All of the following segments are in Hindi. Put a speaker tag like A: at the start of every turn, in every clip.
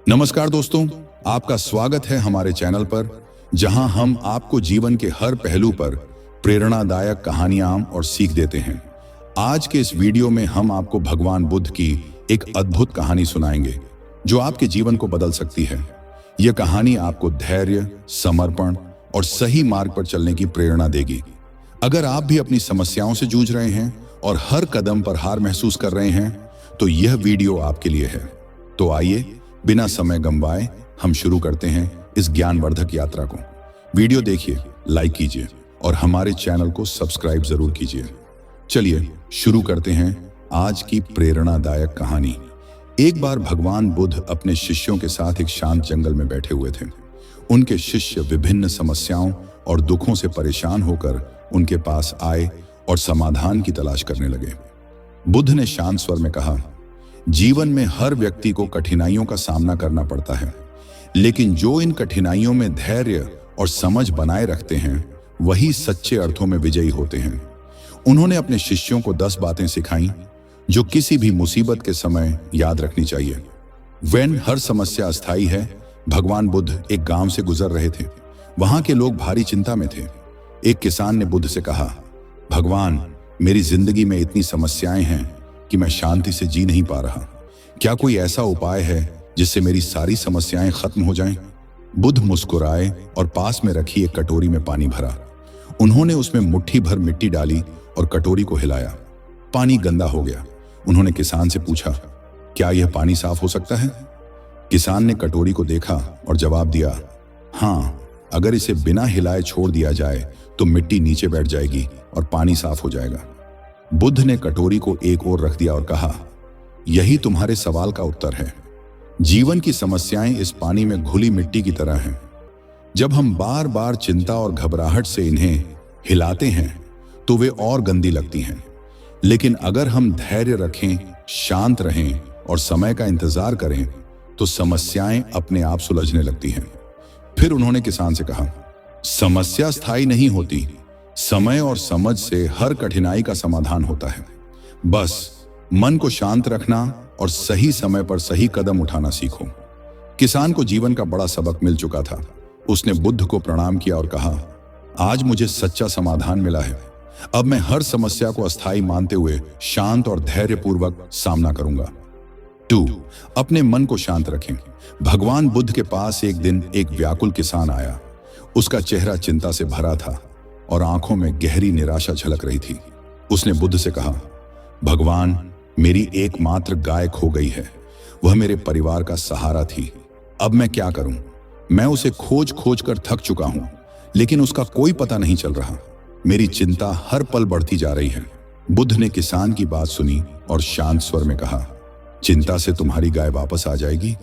A: नमस्कार दोस्तों, आपका स्वागत है हमारे चैनल पर, जहां हम आपको जीवन के हर पहलू पर प्रेरणादायक कहानियां और सीख देते हैं। आज के इस वीडियो में हम आपको भगवान बुद्ध की एक अद्भुत कहानी सुनाएंगे जो आपके जीवन को बदल सकती है। यह कहानी आपको धैर्य, समर्पण और सही मार्ग पर चलने की प्रेरणा देगी। अगर आप भी अपनी समस्याओं से जूझ रहे हैं और हर कदम पर हार महसूस कर रहे हैं, तो यह वीडियो आपके लिए है। तो आइए बिना समय गंवाए हम शुरू करते हैं इस ज्ञानवर्धक यात्रा को। वीडियो देखिए, लाइक कीजिए और हमारे चैनल को सब्सक्राइब जरूर कीजिए। चलिए शुरू करते हैं आज की प्रेरणादायक कहानी। एक बार भगवान बुद्ध अपने शिष्यों के साथ एक शांत जंगल में बैठे हुए थे। उनके शिष्य विभिन्न समस्याओं और दुखों से परेशान होकर उनके पास आए और समाधान की तलाश करने लगे। बुद्ध ने शांत स्वर में कहा, जीवन में हर व्यक्ति को कठिनाइयों का सामना करना पड़ता है, लेकिन जो इन कठिनाइयों में धैर्य और समझ बनाए रखते हैं, वही सच्चे अर्थों में विजयी होते हैं। उन्होंने अपने शिष्यों को 10 बातें सिखाईं जो किसी भी मुसीबत के समय याद रखनी चाहिए। वैन हर समस्या अस्थायी है। भगवान बुद्ध एक गांव से गुजर रहे थे। वहां के लोग भारी चिंता में थे। एक किसान ने बुद्ध से कहा, भगवान, मेरी जिंदगी में इतनी समस्याएं हैं कि मैं शांति से जी नहीं पा रहा। क्या कोई ऐसा उपाय है जिससे मेरी सारी समस्याएं खत्म हो जाएं? बुद्ध मुस्कुराए और पास में रखी एक कटोरी में पानी भरा। उन्होंने उसमें मुट्ठी भर मिट्टी डाली और कटोरी को हिलाया। पानी गंदा हो गया। उन्होंने किसान से पूछा, क्या यह पानी साफ हो सकता है? किसान ने कटोरी को देखा और जवाब दिया, हाँ, अगर इसे बिना हिलाए छोड़ दिया जाए तो मिट्टी नीचे बैठ जाएगी और पानी साफ हो जाएगा। बुद्ध ने कटोरी को एक ओर रख दिया और कहा, यही तुम्हारे सवाल का उत्तर है। जीवन की समस्याएं इस पानी में घुली मिट्टी की तरह हैं। जब हम बार बार चिंता और घबराहट से इन्हें हिलाते हैं तो वे और गंदी लगती हैं। लेकिन अगर हम धैर्य रखें, शांत रहें और समय का इंतजार करें, तो समस्याएं अपने आप सुलझने लगती हैं। फिर उन्होंने किसान से कहा, समस्या स्थायी नहीं होती। समय और समझ से हर कठिनाई का समाधान होता है। बस मन को शांत रखना और सही समय पर सही कदम उठाना सीखो। किसान को जीवन का बड़ा सबक मिल चुका था। उसने बुद्ध को प्रणाम किया और कहा, आज मुझे सच्चा समाधान मिला है। अब मैं हर समस्या को अस्थायी मानते हुए शांत और धैर्यपूर्वक सामना करूंगा। 2. अपने मन को शांत रखें। भगवान बुद्ध के पास एक दिन एक व्याकुल किसान आया। उसका चेहरा चिंता से भरा था और आंखों में गहरी निराशा झलक रही थी। उसने बुद्ध से कहा, भगवान, मेरी एकमात्र गाय खो गई है। वह मेरे परिवार का सहारा थी। अब मैं क्या करूं? मैं उसे खोज खोज कर थक चुका हूं, लेकिन उसका कोई पता नहीं चल रहा। मेरी चिंता हर पल बढ़ती जा रही है। बुद्ध ने किसान की बात सुनी और शांत स्वर में कहा, चिंता से तुम्हारी गाय वापस आ जाएगी?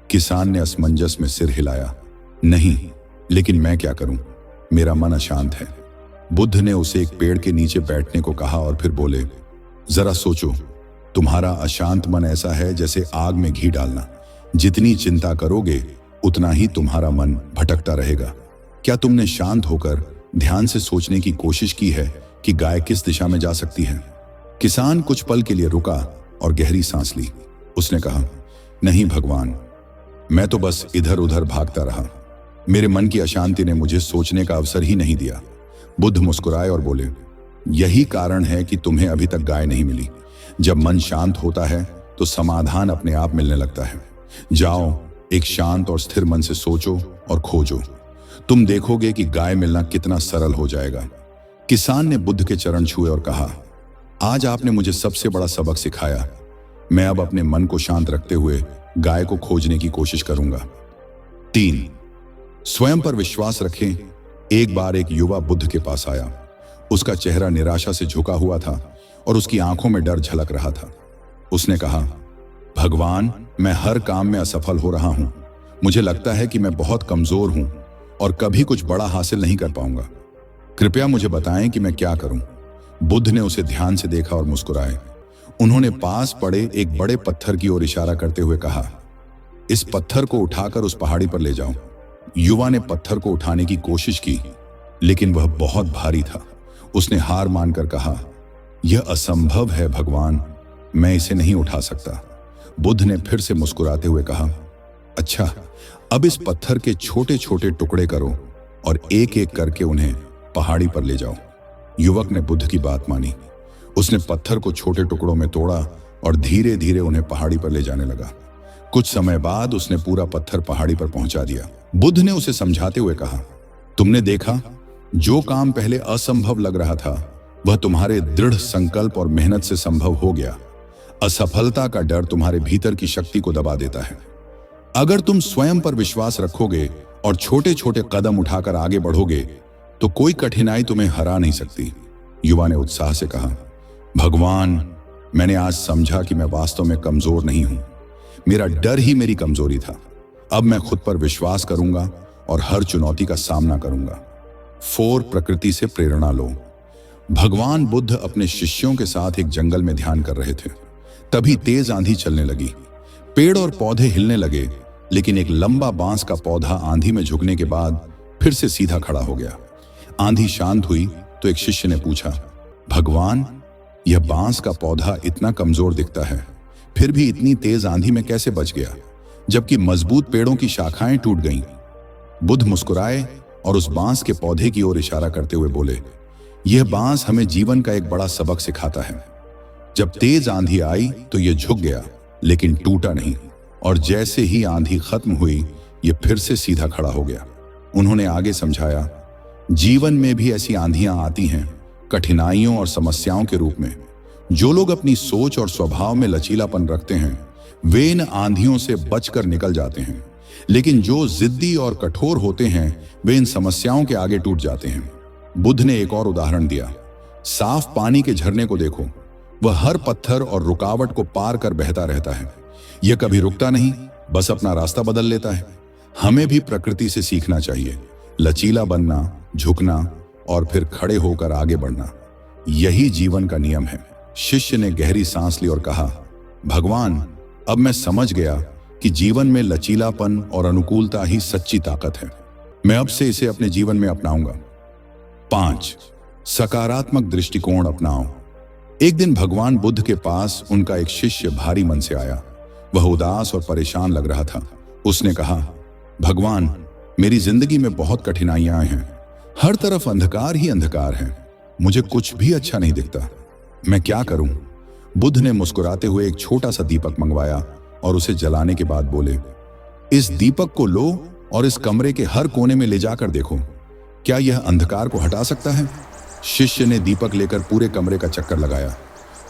A: किसान ने असमंजस में सिर हिलाया, नहीं, लेकिन मैं क्या करूं? मेरा मन अशांत है। बुद्ध ने उसे एक पेड़ के नीचे बैठने को कहा और फिर बोले, जरा सोचो, तुम्हारा अशांत मन ऐसा है जैसे आग में घी डालना। जितनी चिंता करोगे उतना ही तुम्हारा मन भटकता रहेगा। क्या तुमने शांत होकर ध्यान से सोचने की कोशिश की है कि गाय किस दिशा में जा सकती है? किसान कुछ पल के लिए रुका और गहरी सांस ली। उसने कहा, नहीं भगवान, मैं तो बस इधर उधर भागता रहा। मेरे मन की अशांति ने मुझे सोचने का अवसर ही नहीं दिया। बुद्ध मुस्कुराए और बोले, यही कारण है कि तुम्हें अभी तक गाय नहीं मिली। जब मन शांत होता है तो समाधान अपने आप मिलने लगता है। जाओ, एक शांत और स्थिर मन से सोचो और खोजो। तुम देखोगे कि गाय मिलना कितना सरल हो जाएगा। किसान ने बुद्ध के चरण छुए और कहा, आज आपने मुझे सबसे बड़ा सबक सिखाया। मैं अब अपने मन को शांत रखते हुए गाय को खोजने की कोशिश करूंगा। 3. स्वयं पर विश्वास रखें। एक बार एक युवा बुद्ध के पास आया। उसका चेहरा निराशा से झुका हुआ था और उसकी आंखों में डर झलक रहा था। उसने कहा, भगवान, मैं हर काम में असफल हो रहा हूं। मुझे लगता है कि मैं बहुत कमजोर हूं और कभी कुछ बड़ा हासिल नहीं कर पाऊंगा। कृपया मुझे बताएं कि मैं क्या करूं। बुद्ध ने उसे ध्यान से देखा और मुस्कुराए। उन्होंने पास पड़े एक बड़े पत्थर की ओर इशारा करते हुए कहा, इस पत्थर को उठाकर उस पहाड़ी पर ले जाओ। युवा ने पत्थर को उठाने की कोशिश की, लेकिन वह बहुत भारी था। उसने हार मानकर कहा, यह असंभव है भगवान, मैं इसे नहीं उठा सकता। बुद्ध ने फिर से मुस्कुराते हुए कहा, अच्छा, अब इस पत्थर के छोटे छोटे टुकड़े करो और एक एक करके उन्हें पहाड़ी पर ले जाओ। युवक ने बुद्ध की बात मानी। उसने पत्थर को छोटे टुकड़ों में तोड़ा और धीरे धीरे उन्हें पहाड़ी पर ले जाने लगा। कुछ समय बाद उसने पूरा पत्थर पहाड़ी पर पहुंचा दिया। बुद्ध ने उसे समझाते हुए कहा, तुमने देखा, जो काम पहले असंभव लग रहा था वह तुम्हारे दृढ़ संकल्प और मेहनत से संभव हो गया। असफलता का डर तुम्हारे भीतर की शक्ति को दबा देता है। अगर तुम स्वयं पर विश्वास रखोगे और छोटे छोटे कदम उठाकर आगे बढ़ोगे तो कोई कठिनाई तुम्हें हरा नहीं सकती। युवा ने उत्साह से कहा, भगवान, मैंने आज समझा कि मैं वास्तव में कमजोर नहीं हूं। मेरा डर ही मेरी कमजोरी था। अब मैं खुद पर विश्वास करूंगा और हर चुनौती का सामना करूंगा। 4 प्रकृति से प्रेरणा लो। भगवान बुद्ध अपने शिष्यों के साथ एक जंगल में ध्यान कर रहे थे। तभी तेज आंधी चलने लगी। पेड़ और पौधे हिलने लगे, लेकिन एक लंबा बांस का पौधा आंधी में झुकने के बाद फिर से सीधा खड़ा हो गया। आंधी शांत हुई तो एक शिष्य ने पूछा, भगवान, यह बांस का पौधा इतना कमजोर दिखता है, फिर भी इतनी तेज आंधी में कैसे बच गया, जबकि मजबूत पेड़ों की शाखाएं टूट गईं? बुद्ध मुस्कुराए और उस बांस के पौधे की ओर इशारा करते हुए बोले, यह बांस हमें जीवन का एक बड़ा सबक सिखाता है। जब तेज आंधी आई तो यह झुक गया, लेकिन टूटा नहीं, और जैसे ही आंधी खत्म हुई यह फिर से सीधा खड़ा हो गया। उन्होंने आगे समझाया, जीवन में भी ऐसी आंधियां आती हैं, कठिनाइयों और समस्याओं के रूप में। जो लोग अपनी सोच और स्वभाव में लचीलापन रखते हैं वे इन आंधियों से बचकर निकल जाते हैं, लेकिन जो जिद्दी और कठोर होते हैं वे इन समस्याओं के आगे टूट जाते हैं। बुद्ध ने एक और उदाहरण दिया, साफ पानी के झरने को देखो, वह हर पत्थर और रुकावट को पार कर बहता रहता है। यह कभी रुकता नहीं, बस अपना रास्ता बदल लेता है। हमें भी प्रकृति से सीखना चाहिए, लचीला बनना, झुकना और फिर खड़े होकर आगे बढ़ना। यही जीवन का नियम है। शिष्य ने गहरी सांस ली और कहा, भगवान, अब मैं समझ गया कि जीवन में लचीलापन और अनुकूलता ही सच्ची ताकत है। मैं अब से इसे अपने जीवन में अपनाऊंगा। 5. सकारात्मक दृष्टिकोण अपनाओ। एक दिन भगवान बुद्ध के पास उनका एक शिष्य भारी मन से आया। वह उदास और परेशान लग रहा था। उसने कहा, भगवान, मेरी जिंदगी में बहुत कठिनाइयां हैं। हर तरफ अंधकार ही अंधकार है। मुझे कुछ भी अच्छा नहीं दिखता। मैं क्या करूं? बुद्ध ने मुस्कुराते हुए एक छोटा सा दीपक मंगवाया और उसे जलाने के बाद बोले, इस दीपक को लो और इस कमरे के हर कोने में ले जाकर देखो, क्या यह अंधकार को हटा सकता है? शिष्य ने दीपक लेकर पूरे कमरे का चक्कर लगाया।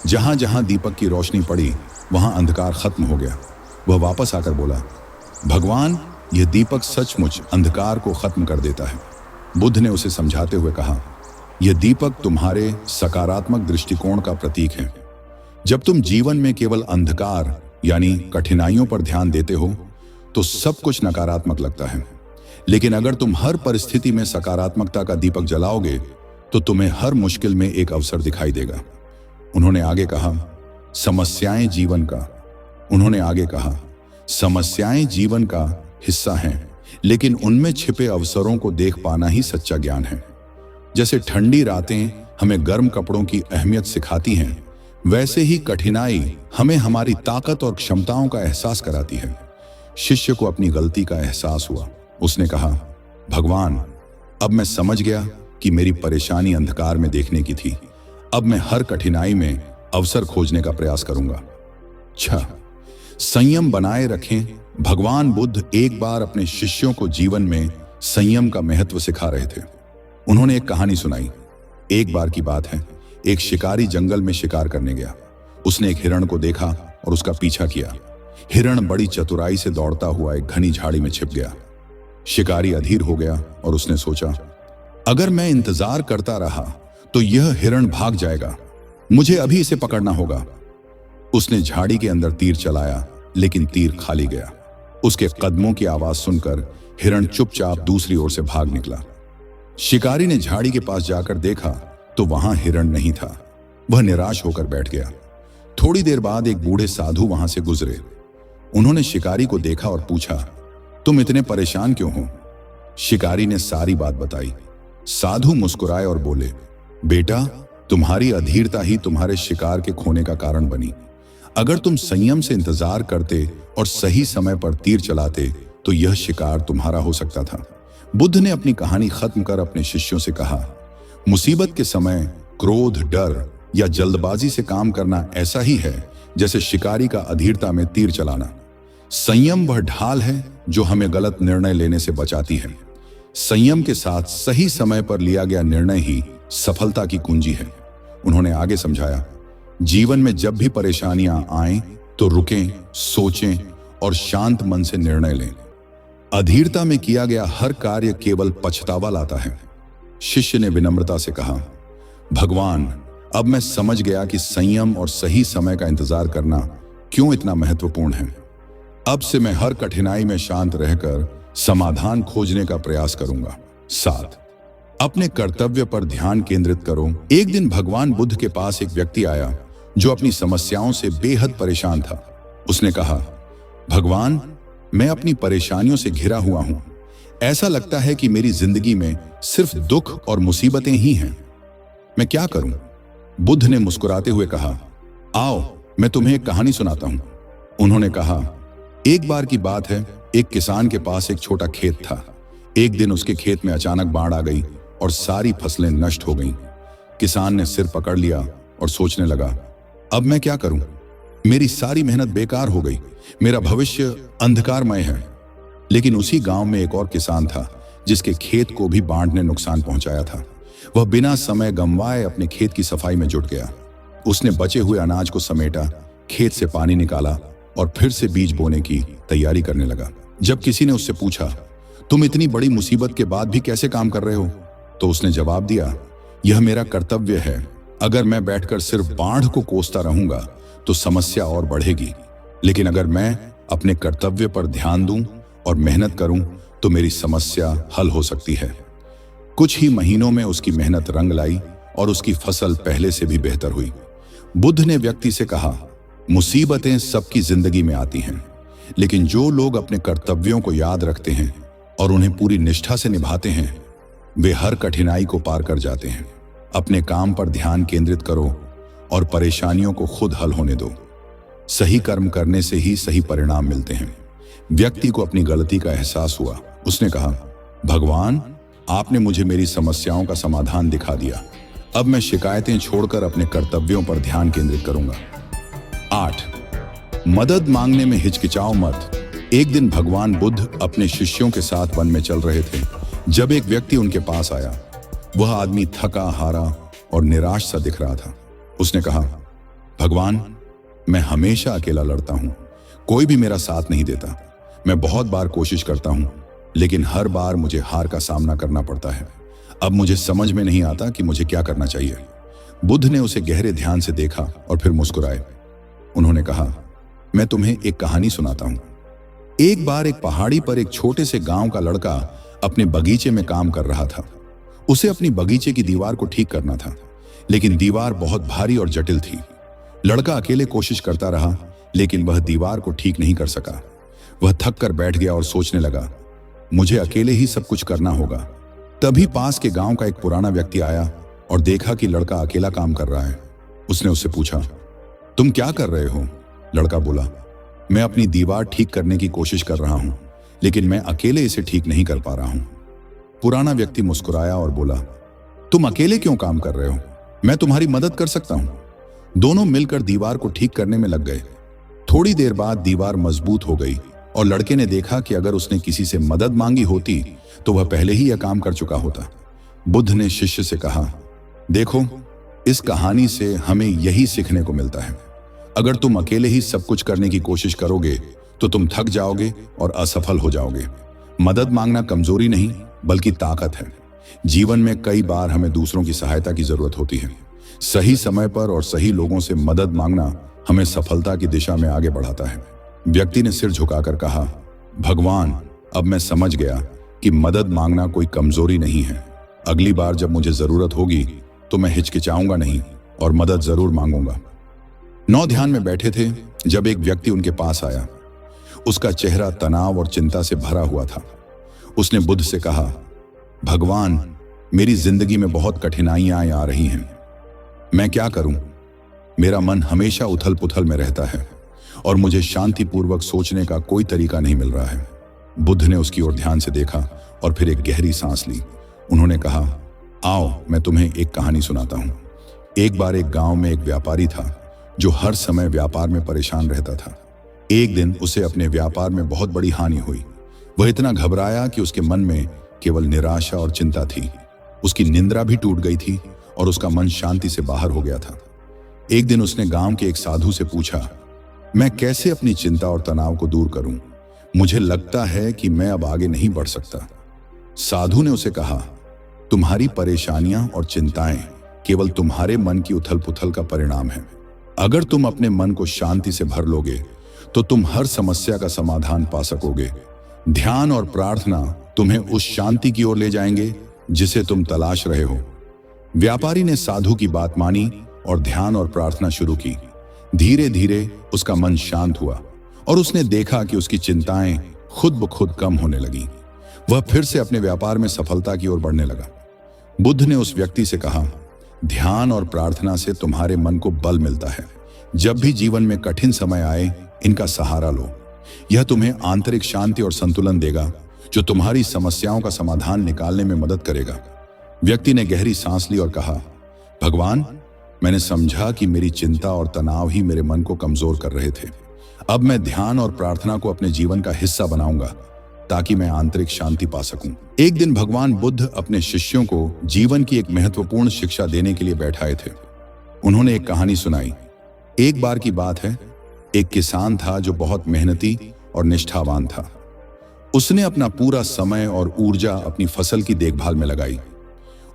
A: जहां जहां दीपक की रोशनी पड़ी वहां अंधकार खत्म हो गया। वह वापस आकर बोला, भगवान, यह दीपक सचमुच अंधकार को खत्म कर देता है। बुद्ध ने उसे समझाते हुए कहा, यह दीपक तुम्हारे सकारात्मक दृष्टिकोण का प्रतीक है। जब तुम जीवन में केवल अंधकार यानी कठिनाइयों पर ध्यान देते हो तो सब कुछ नकारात्मक लगता है, लेकिन अगर तुम हर परिस्थिति में सकारात्मकता का दीपक जलाओगे तो तुम्हें हर मुश्किल में एक अवसर दिखाई देगा। उन्होंने आगे कहा, समस्याएं जीवन का हिस्सा हैं, लेकिन उनमें छिपे अवसरों को देख पाना ही सच्चा ज्ञान है। जैसे ठंडी रातें हमें गर्म कपड़ों की अहमियत सिखाती हैं, वैसे ही कठिनाई हमें हमारी ताकत और क्षमताओं का एहसास कराती है। शिष्य को अपनी गलती का एहसास हुआ। उसने कहा, भगवान, अब मैं समझ गया कि मेरी परेशानी अंधकार में देखने की थी। अब मैं हर कठिनाई में अवसर खोजने का प्रयास करूंगा। 6. संयम बनाए रखें। भगवान बुद्ध एक बार अपने शिष्यों को जीवन में संयम का महत्व सिखा रहे थे। उन्होंने एक कहानी सुनाई। एक बार की बात है, एक शिकारी जंगल में शिकार करने गया। उसने एक हिरण को देखा और उसका पीछा किया। हिरण बड़ी चतुराई से दौड़ता हुआ एक घनी झाड़ी में छिप गया। शिकारी अधीर हो गया और उसने सोचा, अगर मैं इंतजार करता रहा तो यह हिरण भाग जाएगा। मुझे अभी इसे पकड़ना होगा। उसने झाड़ी के अंदर तीर चलाया, लेकिन तीर खाली गया। उसके कदमों की आवाज सुनकर हिरण चुपचाप दूसरी ओर से भाग निकला। शिकारी ने झाड़ी के पास जाकर देखा तो वहां हिरण नहीं था। वह निराश होकर बैठ गया। थोड़ी देर बाद एक बूढ़े साधु वहां से गुजरे। उन्होंने शिकारी को देखा और पूछा, तुम इतने परेशान क्यों हो? शिकारी ने सारी बात बताई। साधु मुस्कुराए और बोले, बेटा, तुम्हारी अधीरता ही तुम्हारे शिकार के खोने का कारण बनी। अगर तुम संयम से इंतजार करते और सही समय पर तीर चलाते तो यह शिकार तुम्हारा हो सकता था। बुद्ध ने अपनी कहानी खत्म कर अपने शिष्यों से कहा, मुसीबत के समय क्रोध, डर या जल्दबाजी से काम करना ऐसा ही है जैसे शिकारी का अधीरता में तीर चलाना। संयम वह ढाल है जो हमें गलत निर्णय लेने से बचाती है। संयम के साथ सही समय पर लिया गया निर्णय ही सफलता की कुंजी है। उन्होंने आगे समझाया, जीवन में जब भी परेशानियां आएं तो रुकें, सोचें और शांत मन से निर्णय लें। अधीरता में किया गया हर कार्य केवल पछतावा लाता है। शिष्य ने विनम्रता से कहा, भगवान, अब मैं समझ गया कि संयम और सही समय का इंतजार करना क्यों इतना महत्वपूर्ण है। अब से मैं हर कठिनाई में शांत रहकर समाधान खोजने का प्रयास करूंगा। 7. अपने कर्तव्य पर ध्यान केंद्रित करो। एक दिन भगवान बुद्ध के पास एक व्यक्ति आया जो अपनी समस्याओं से बेहद परेशान था। उसने कहा, भगवान, मैं अपनी परेशानियों से घिरा हुआ हूं। ऐसा लगता है कि मेरी जिंदगी में सिर्फ दुख और मुसीबतें ही हैं। मैं क्या करूं? बुद्ध ने मुस्कुराते हुए कहा, आओ मैं तुम्हें एक कहानी सुनाता हूं। उन्होंने कहा, एक बार की बात है, एक किसान के पास एक छोटा खेत था। एक दिन उसके खेत में अचानक बाढ़ आ गई और सारी फसलें नष्ट हो गईं। किसान ने सिर पकड़ लिया और सोचने लगा, अब मैं क्या करूं? मेरी सारी मेहनत बेकार हो गई, मेरा भविष्य अंधकारमय है। लेकिन उसी गांव में एक और किसान था जिसके खेत को भी बाढ़ ने नुकसान पहुंचाया था। वह बिना समय गंवाए अपने खेत की सफाई में जुट गया। उसने बचे हुए अनाज को समेटा, खेत से पानी निकाला और फिर से बीज बोने की तैयारी करने लगा। जब किसी ने उससे पूछा, तुम इतनी बड़ी मुसीबत के बाद भी कैसे काम कर रहे हो? तो उसने जवाब दिया, यह मेरा कर्तव्य है। अगर मैं बैठकर सिर्फ बाढ़ को कोसता रहूंगा तो समस्या और बढ़ेगी, लेकिन अगर मैं अपने कर्तव्य पर ध्यान दूं और मेहनत करूं तो मेरी समस्या हल हो सकती है। कुछ ही महीनों में उसकी मेहनत रंग लाई और उसकी फसल पहले से भी बेहतर हुई। बुद्ध ने व्यक्ति से कहा, मुसीबतें सबकी जिंदगी में आती हैं, लेकिन जो लोग अपने कर्तव्यों को याद रखते हैं और उन्हें पूरी निष्ठा से निभाते हैं, वे हर कठिनाई को पार कर जाते हैं। अपने काम पर ध्यान केंद्रित करो और परेशानियों को खुद हल होने दो। सही कर्म करने से ही सही परिणाम मिलते हैं। व्यक्ति को अपनी गलती का एहसास हुआ। उसने कहा, भगवान, आपने मुझे मेरी समस्याओं का समाधान दिखा दिया। अब मैं शिकायतें छोड़कर अपने कर्तव्यों पर ध्यान केंद्रित करूंगा। 8. मदद मांगने में हिचकिचाओ मत। एक दिन भगवान बुद्ध अपने शिष्यों के साथ वन में चल रहे थे जब एक व्यक्ति उनके पास आया। वह आदमी थका हारा और निराश सा दिख रहा था। उसने कहा, भगवान, मैं हमेशा अकेला लड़ता हूं, कोई भी मेरा साथ नहीं देता। मैं बहुत बार कोशिश करता हूं, लेकिन हर बार मुझे हार का सामना करना पड़ता है। अब मुझे समझ में नहीं आता कि मुझे क्या करना चाहिए। बुद्ध ने उसे गहरे ध्यान से देखा और फिर मुस्कुराए। उन्होंने कहा, मैं तुम्हें एक कहानी सुनाता हूं। एक बार एक पहाड़ी पर एक छोटे से गांव का लड़का अपने बगीचे में काम कर रहा था। उसे अपनी बगीचे की दीवार को ठीक करना था, लेकिन दीवार बहुत भारी और जटिल थी। लड़का अकेले कोशिश करता रहा, लेकिन वह दीवार को ठीक नहीं कर सका। वह थक कर बैठ गया और सोचने लगा, मुझे अकेले ही सब कुछ करना होगा। तभी पास के गांव का एक पुराना व्यक्ति आया और देखा कि लड़का अकेला काम कर रहा है। उसने उससे पूछा, तुम क्या कर रहे हो? लड़का बोला, मैं अपनी दीवार ठीक करने की कोशिश कर रहा हूं, लेकिन मैं अकेले इसे ठीक नहीं कर पा रहा हूं। पुराना व्यक्ति मुस्कुराया और बोला, तुम अकेले क्यों काम कर रहे हो? मैं तुम्हारी मदद कर सकता हूं। दोनों मिलकर दीवार को ठीक करने में लग गए। थोड़ी देर बाद दीवार मजबूत हो गई और लड़के ने देखा कि अगर उसने किसी से मदद मांगी होती तो वह पहले ही यह काम कर चुका होता। बुद्ध ने शिष्य से कहा, देखो, इस कहानी से हमें यही सीखने को मिलता है। अगर तुम अकेले ही सब कुछ करने की कोशिश करोगे तो तुम थक जाओगे और असफल हो जाओगे। मदद मांगना कमजोरी नहीं बल्कि ताकत है। जीवन में कई बार हमें दूसरों की सहायता की जरूरत होती है। सही समय पर और सही लोगों से मदद मांगना हमें सफलता की दिशा में आगे बढ़ाता है। व्यक्ति ने सिर झुकाकर कहा, भगवान, अब मैं समझ गया कि मदद मांगना कोई कमजोरी नहीं है। अगली बार जब मुझे जरूरत होगी तो मैं हिचकिचाऊंगा नहीं और मदद जरूर मांगूंगा। 9 ध्यान में बैठे थे जब एक व्यक्ति उनके पास आया। उसका चेहरा तनाव और चिंता से भरा हुआ था। उसने बुद्ध से कहा, भगवान, मेरी जिंदगी में बहुत कठिनाइयां आ रही हैं, मैं क्या करूं? मेरा मन हमेशा उथल पुथल में रहता है और मुझे शांतिपूर्वक सोचने का कोई तरीका नहीं मिल रहा है। बुद्ध ने उसकी ओर ध्यान से देखा और फिर एक गहरी सांस ली। उन्होंने कहा, आओ मैं तुम्हें एक कहानी सुनाता हूँ। एक बार एक गांव में एक व्यापारी था जो हर समय व्यापार में परेशान रहता था। एक दिन उसे अपने व्यापार में बहुत बड़ी हानि हुई। वह इतना घबराया कि उसके मन में केवल निराशा और चिंता थी। उसकी निंद्रा भी टूट गई थी और उसका मन शांति से बाहर हो गया था। एक दिन उसने गांव के एक साधु से पूछा, मैं कैसे अपनी चिंता और तनाव को दूर करूं? मुझे लगता है कि मैं अब आगे नहीं बढ़ सकता। साधु ने उसे कहा, तुम्हारी परेशानियां और चिंताएं केवल तुम्हारे मन की उथल पुथल का परिणाम है। अगर तुम अपने मन को शांति से भर लोगे तो तुम हर समस्या का समाधान पा सकोगे। ध्यान और प्रार्थना तुम्हें उस शांति की ओर ले जाएंगे जिसे तुम तलाश रहे हो। व्यापारी ने साधु की बात मानी और ध्यान और प्रार्थना शुरू की। धीरे धीरे उसका मन शांत हुआ और उसने देखा कि उसकी चिंताएं खुद ब खुद कम होने लगी। वह फिर से अपने व्यापार में सफलता की ओर बढ़ने लगा। बुद्ध ने उस व्यक्ति से कहा, ध्यान और प्रार्थना से तुम्हारे मन को बल मिलता है। जब भी जीवन में कठिन समय आए, इनका सहारा लो। यह तुम्हें आंतरिक शांति और संतुलन देगा जो तुम्हारी समस्याओं का समाधान निकालने में मदद करेगा। व्यक्ति ने गहरी सांस ली और कहा, भगवान, मैंने समझा कि मेरी चिंता और तनाव ही मेरे मन को कमजोर कर रहे थे। अब मैं ध्यान और प्रार्थना को अपने जीवन का हिस्सा बनाऊंगा ताकि मैं आंतरिक शांति पा सकूं। एक दिन भगवान बुद्ध अपने शिष्यों को जीवन की एक महत्वपूर्ण शिक्षा देने के लिए बैठाए थे। उन्होंने एक कहानी सुनाई। एक बार की बात है, एक किसान था जो बहुत मेहनती और निष्ठावान था। उसने अपना पूरा समय और ऊर्जा अपनी फसल की देखभाल में लगाई।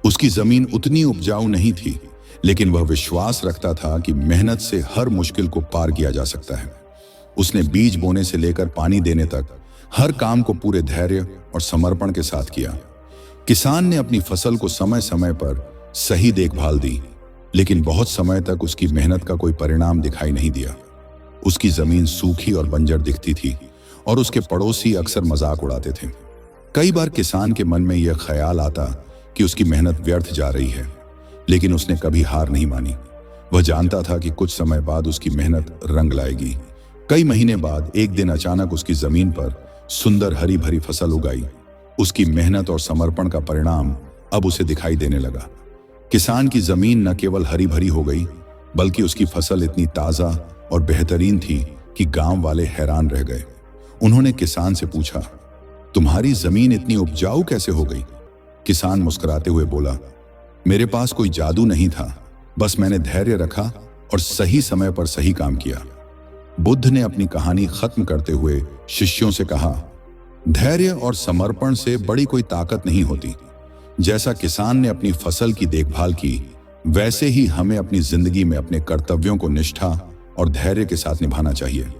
A: उसकी जमीन उतनी उपजाऊ नहीं थी, लेकिन वह विश्वास रखता था कि मेहनत से हर मुश्किल को पार किया जा सकता है। उसने बीज बोने से लेकर पानी देने तक हर काम को पूरे धैर्य और समर्पण के साथ किया। किसान ने अपनी फसल को समय समय पर सही देखभाल दी, लेकिन बहुत समय तक उसकी मेहनत का कोई परिणाम दिखाई नहीं दिया। उसकी जमीन सूखी और बंजर दिखती थी और उसके पड़ोसी अक्सर मजाक उड़ाते थे। कई बार किसान के मन में यह ख्याल आता कि उसकी मेहनत व्यर्थ जा रही है, लेकिन उसने कभी हार नहीं मानी। वह जानता था कि कुछ समय बाद उसकी मेहनत रंग लाएगी। कई महीने बाद एक दिन अचानक उसकी जमीन पर सुंदर हरी भरी फसल उगाई। उसकी मेहनत और समर्पण का परिणाम अब उसे दिखाई देने लगा। किसान की जमीन न केवल हरी भरी हो गई, बल्कि उसकी फसल इतनी ताजा और बेहतरीन थी कि गांव वाले हैरान रह गए। उन्होंने किसान से पूछा, तुम्हारी जमीन इतनी उपजाऊ कैसे हो गई? किसान मुस्कुराते हुए बोला, मेरे पास कोई जादू नहीं था, बस मैंने धैर्य रखा और सही समय पर सही काम किया। बुद्ध ने अपनी कहानी खत्म करते हुए शिष्यों से कहा, धैर्य और समर्पण से बड़ी कोई ताकत नहीं होती। जैसा किसान ने अपनी फसल की देखभाल की, वैसे ही हमें अपनी जिंदगी में अपने कर्तव्यों को निष्ठा और धैर्य के साथ निभाना चाहिए।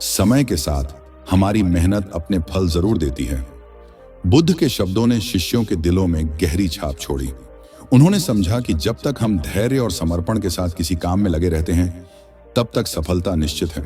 A: समय के साथ हमारी मेहनत अपने फल जरूर देती है। बुद्ध के शब्दों ने शिष्यों के दिलों में गहरी छाप छोड़ी। उन्होंने समझा कि जब तक हम धैर्य और समर्पण के साथ किसी काम में लगे रहते हैं, तब तक सफलता निश्चित है।